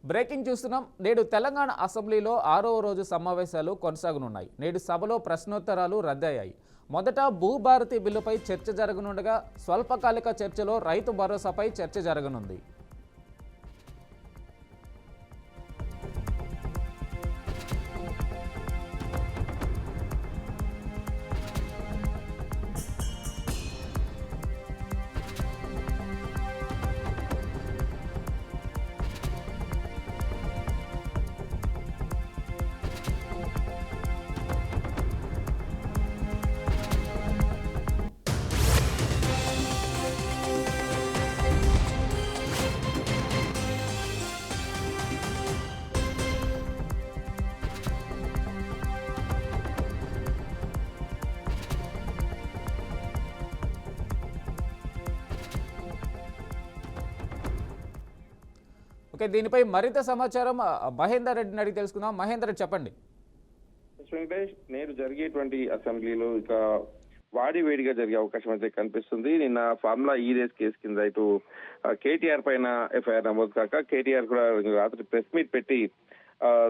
Breaking చూస్తున్నాం. నేడు తెలంగాణ అసెంబ్లీలో 6వ రోజు సమావేశాలు కొనసాగనున్నాయి. నేడు సభలో ప్రశ్నోత్తరాలు రద్దయ్యాయి. మొదట భూభారతి బిల్లుపై చర్చ జరగనుండగా స్వల్పకాలిక చర్చలో రైతు భరోసాపై చర్చ జరగనుంది. ఓకే, దీనిపై మరింత సమాచారం మహేందర్ రెడ్డిని అడిగి తెలుసుకుందాం. మహేందర్ రెడ్డి చెప్పండి. వెంకటేష్, నేడు జరిగేటువంటి అసెంబ్లీలో ఇక వాడి వేడిగా జరిగే అవకాశం అయితే కనిపిస్తుంది. నిన్న ఫార్ములా ఈ రేస్ కేసు కింద ఇటు కేటీఆర్ పైన ఎఫ్ఐఆర్ నమోదు కాక కేటీఆర్ కూడా రాత్రి ప్రెస్ మీట్ పెట్టి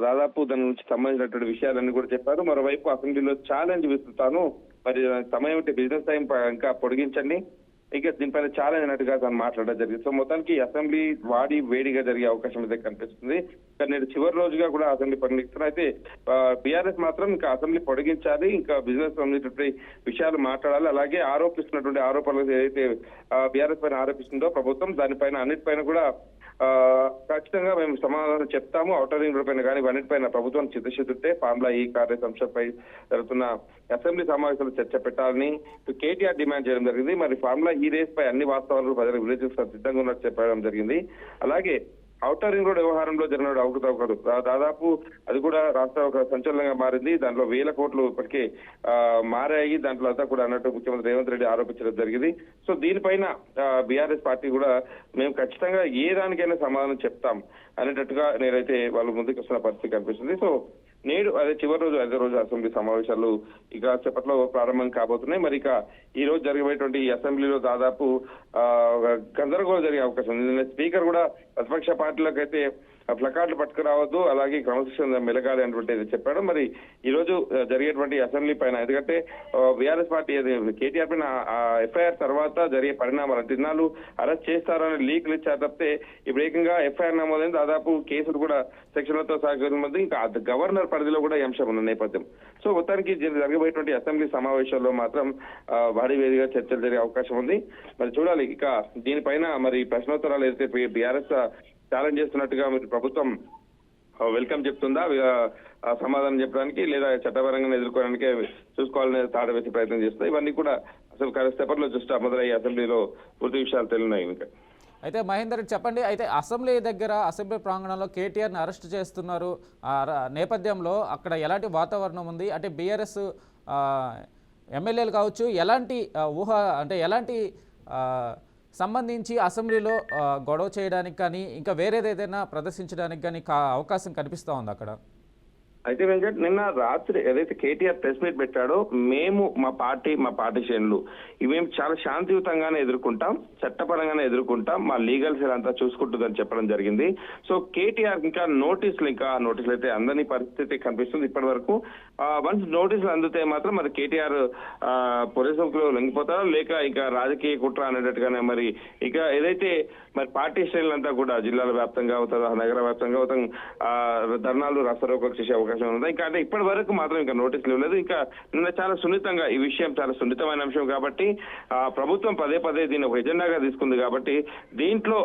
దాదాపు దాని నుంచి సంబంధించినటువంటి విషయాలన్నీ కూడా చెప్పారు. మరోవైపు అసెంబ్లీలో ఛాలెంజ్ విస్తున్నాను, మరి సమయం బిజినెస్ టైం ఇంకా పొడిగించండి, ఇక దీనిపైన ఛాలెంజ్ అన్నట్టుగా తను మాట్లాడడం జరిగింది. సో మొత్తానికి అసెంబ్లీ వాడి వేడిగా జరిగే అవకాశం అయితే కనిపిస్తుంది. కానీ నేడు చివరి రోజుగా కూడా అసెంబ్లీ పొడిగిస్తున్నారు. అయితే బీఆర్ఎస్ మాత్రం ఇంకా అసెంబ్లీ పొడిగించాలి, ఇంకా బిజినెస్ సంబంధించినటువంటి విషయాలు మాట్లాడాలి, అలాగే ఆరోపిస్తున్నటువంటి ఆరోపణలు ఏదైతే బీఆర్ఎస్ పైన ఆరోపిస్తుందో ప్రభుత్వం, దానిపైన అన్నిటిపైన కూడా ఖచ్చితంగా మేము సమాధానం చెప్తాము. ఔటర్ రింగ్ రోడ్ పైన కానీ అన్నిటిపైన ప్రభుత్వం చిత్తశుద్ధితే ఫార్ములా ఈ కార్యక్రమ అంశంపై జరుగుతున్న అసెంబ్లీ సమావేశాలు చర్చ పెట్టాలని కేటీఆర్ డిమాండ్ చేయడం జరిగింది. మరి ఫార్ములా ఈ రేస్ పై అన్ని వాస్తవాలు ప్రజలకు విలేజెస్ సిద్ధంగా ఉన్నట్టు చెప్పడం జరిగింది. అలాగే ఔటర్ రింగ్ రోడ్ వ్యవహారంలో జరిగిన అవకతవకలు దాదాపు అది కూడా రాష్ట్ర ఒక సంచలనంగా మారింది. దాంట్లో 1000 కోట్లు ఇప్పటికే మారాయి. దాంట్లో అంతా కూడా అన్నట్టు ముఖ్యమంత్రి రేవంత్ రెడ్డి ఆరోపించడం జరిగింది. సో దీనిపైన బీఆర్ఎస్ పార్టీ కూడా మేము ఖచ్చితంగా ఏ దానికైనా సమాధానం చెప్తాం అనేటట్టుగా నేనైతే వాళ్ళు ముందుకు వస్తున్న పరిస్థితి కనిపిస్తుంది. సో నేడు అదే చివరి రోజు 5వ రోజు అసెంబ్లీ సమావేశాలు ఇక సేపట్లో ప్రారంభం కాబోతున్నాయి. మరి ఇక ఈ రోజు జరిగేటువంటి అసెంబ్లీలో దాదాపు గందరగోళం జరిగే అవకాశం ఉంది. స్పీకర్ కూడా ప్రతిపక్ష పార్టీలకు అయితే ప్లకార్డులు పట్టుకురావద్దు, అలాగే క్రమశిక్షణ మెలగాలి అనేటువంటి చెప్పాడు. మరి ఈ రోజు జరిగేటువంటి అసెంబ్లీ పైన, ఎందుకంటే బీఆర్ఎస్ పార్టీ కేటీఆర్ పైన ఎఫ్ఐఆర్ తర్వాత జరిగే పరిణామాలు తిన్నాళ్ళు అరెస్ట్ చేస్తారని లీక్లు ఇచ్చారు తప్పితే ఇప్పుడు ఏకంగా ఎఫ్ఐఆర్ నమోదైంది. దాదాపు కేసులు కూడా సెక్షన్లతో సాగుతుంది. ఇంకా గవర్నర్ పరిధిలో కూడా ఈ అంశం ఉన్న నేపథ్యం. సో మొత్తానికి జరగబోయేటువంటి అసెంబ్లీ సమావేశాల్లో మాత్రం భారీ వేదిగా చర్చలు జరిగే అవకాశం ఉంది. మరి చూడాలి ఇక దీనిపైన మరి ప్రశ్నోత్తరాలు ఏదైతే బీఆర్ఎస్ ఛాలెంజ్ చేస్తున్నట్టుగా మీరు ప్రభుత్వం వెల్కమ్ చెప్తుందా సమాధానం చెప్పడానికి, లేదా చట్టపరంగా ఎదుర్కోవడానికి చూసుకోవాలనే తాట వేసే ప్రయత్నం చేస్తుంది. ఇవన్నీ కూడా అసలు కాసేపట్లో జస్ట్ మొదలయ్యే అసెంబ్లీలో పూర్తి విషయాలు తెలియనాయి. ఇంకా అయితే మహేందర్ రెడ్డి చెప్పండి, అయితే అసెంబ్లీ దగ్గర అసెంబ్లీ ప్రాంగణంలో కేటీఆర్ని అరెస్ట్ చేస్తున్నారు నేపథ్యంలో అక్కడ ఎలాంటి వాతావరణం ఉంది? అంటే బీఆర్ఎస్ ఎమ్మెల్యేలు కావచ్చు, ఎలాంటి ఎలాంటి సంబంధించి అసెంబ్లీలో గొడవ చేయడానికి కానీ ఇంకా వేరేదేదైనా ప్రదర్శించడానికి కానీ అవకాశం కనిపిస్తూ ఉంది అక్కడ? అయితే వెంకట్, నిన్న రాత్రి ఏదైతే కేటీఆర్ ప్రెస్ మీట్ పెట్టాడో, మేము మా పార్టీ శ్రేణులు ఇవేం చాలా శాంతియుతంగానే ఎదుర్కొంటాం, చట్టపరంగానే ఎదుర్కొంటాం, మా లీగల్ సెల్ అంతా చూసుకుంటుందని చెప్పడం జరిగింది. సో కేటీఆర్ ఇంకా నోటీసులు అయితే అందని పరిస్థితి కనిపిస్తుంది ఇప్పటి వరకు. వన్స్ నోటీసులు అందితే మాత్రం మరి కేటీఆర్ పోలీసులు లొంగిపోతారో లేక ఇక రాజకీయ కుట్ర అనేటట్టుగానే మరి ఇక ఏదైతే మరి పార్టీ శ్రేణులంతా కూడా జిల్లాల వ్యాప్తంగా అవుతారు, నగర వ్యాప్తంగా అవుతాం ధర్నాలు రాస్తారోకోలు చేసే అవకాశం ఉంది. ఇంకా అంటే ఇప్పటి వరకు మాత్రం ఇంకా నోటీసులు ఇవ్వలేదు. ఇంకా నిన్న చాలా సున్నితంగా ఈ విషయం చాలా సున్నితమైన అంశం కాబట్టి ప్రభుత్వం పదే దీన్ని ఒక ఎజెండాగా తీసుకుంది కాబట్టి దీంట్లో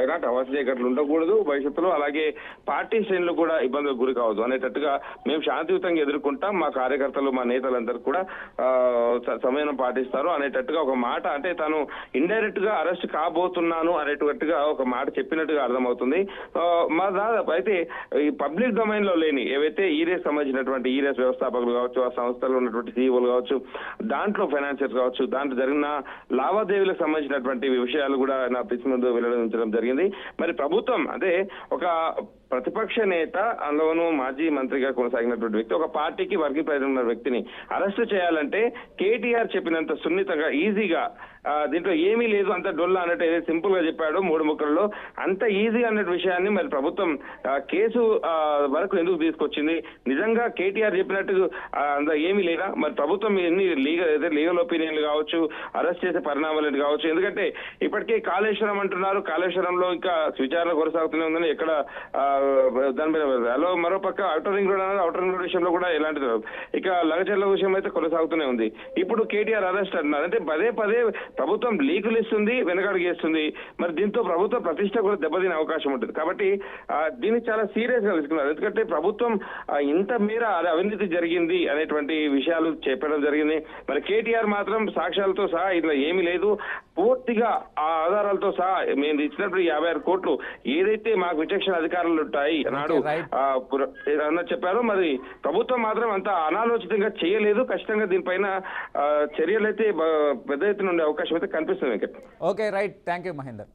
ఎలాంటి అవసరకట్లు ఉండకూడదు భవిష్యత్తులో, అలాగే పార్టీ శ్రేణులు కూడా ఇబ్బందులకు గురి కావద్దు అనేటట్టుగా మేము శాంతియుతంగా ఎదుర్కొంటాం, మా కార్యకర్తలు మా నేతలందరూ కూడా సమయం పాటిస్తారు అనేటట్టుగా ఒక మాట, అంటే తాను ఇండైరెక్ట్ గా అరెస్ట్ కాబోతున్నాను అనేటట్టుగా ఒక మాట చెప్పినట్టుగా అర్థమవుతుంది. మా దాదాపు అయితే ఈ పబ్లిక్ డొమైన్ లో లేని ఏవైతే ఈరేస్ సంబంధించినటువంటి ఈరేస్ వ్యవస్థాపకులు కావచ్చు, ఆ సంస్థలో ఉన్నటువంటి సీఈఓలు కావచ్చు, దాంట్లో ఫైనాన్షియర్స్ కావచ్చు, దాంట్లో జరిగిన లావాదేవీలకు సంబంధించినటువంటి విషయాలు కూడా నా ప్రెస్ ముందు వెల్లడించడం జరిగింది. మరి ప్రభుత్వం అదే ఒక ప్రతిపక్ష నేత, అందులోనూ మాజీ మంత్రిగా కొనసాగినటువంటి వ్యక్తి, ఒక పార్టీకి వర్కింగ్ ప్రెసిడెంట్ ఉన్న వ్యక్తిని అరెస్ట్ చేయాలంటే కేటీఆర్ చెప్పినంత సున్నితంగా, ఈజీగా, దీంట్లో ఏమీ లేదు అంత డొల్లా అన్నట్టు ఏదైతే సింపుల్ గా చెప్పాడో 3 ముక్కల్లో, అంత ఈజీ అన్నట్టు విషయాన్ని మరి ప్రభుత్వం కేసు వరకు ఎందుకు తీసుకొచ్చింది? నిజంగా కేటీఆర్ చెప్పినట్టు అంత ఏమీ లేదా? మరి ప్రభుత్వం ఎన్ని లీగల్ ఒపీనియన్లు కావచ్చు, అరెస్ట్ చేసే పరిణామాలు కావచ్చు. ఎందుకంటే ఇప్పటికే కాళేశ్వరం అంటున్నారు, కాళేశ్వరంలో ఇంకా విచారణ కొనసాగుతూనే ఉందని ఎక్కడ దాని మీద మరోపక్క ఔటర్ రింగ్ రోడ్ అన్నారు, ఔటర్ రింగ్ రోడ్ విషయంలో కూడా ఎలాంటిది, ఇక లగచర్ల విషయం అయితే కొనసాగుతూనే ఉంది. ఇప్పుడు కేటీఆర్ అరెస్ట్ అంటున్నారు అంటే పదే పదే ప్రభుత్వం లీకులు ఇస్తుంది, వెనకడుగేస్తుంది. మరి దీంతో ప్రభుత్వ ప్రతిష్ట కూడా దెబ్బతినే అవకాశం ఉంటుంది. కాబట్టి దీన్ని చాలా సీరియస్ గా తీసుకున్నారు. ఎందుకంటే ప్రభుత్వం ఇంత మేర అవినీతి జరిగింది అనేటువంటి విషయాలు చెప్పడం జరిగింది. మరి కేటీఆర్ మాత్రం సాక్ష్యాలతో సహా ఇట్లా ఏమీ లేదు, పూర్తిగా ఆ ఆధారాలతో సహా మేము ఇచ్చినప్పుడు 56 కోట్లు ఏదైతే మాకు విచక్షణ అధికారులు ఉంటాయి అన్నాడు చెప్పారు. మరి ప్రభుత్వం మాత్రం అంత అనాలోచితంగా చేయలేదు. ఖచ్చితంగా దీనిపైన చర్యలు అయితే పెద్ద ఎత్తున ఉండే అవకాశం అయితే కనిపిస్తుంది. Okay, right. Thank you Mahender.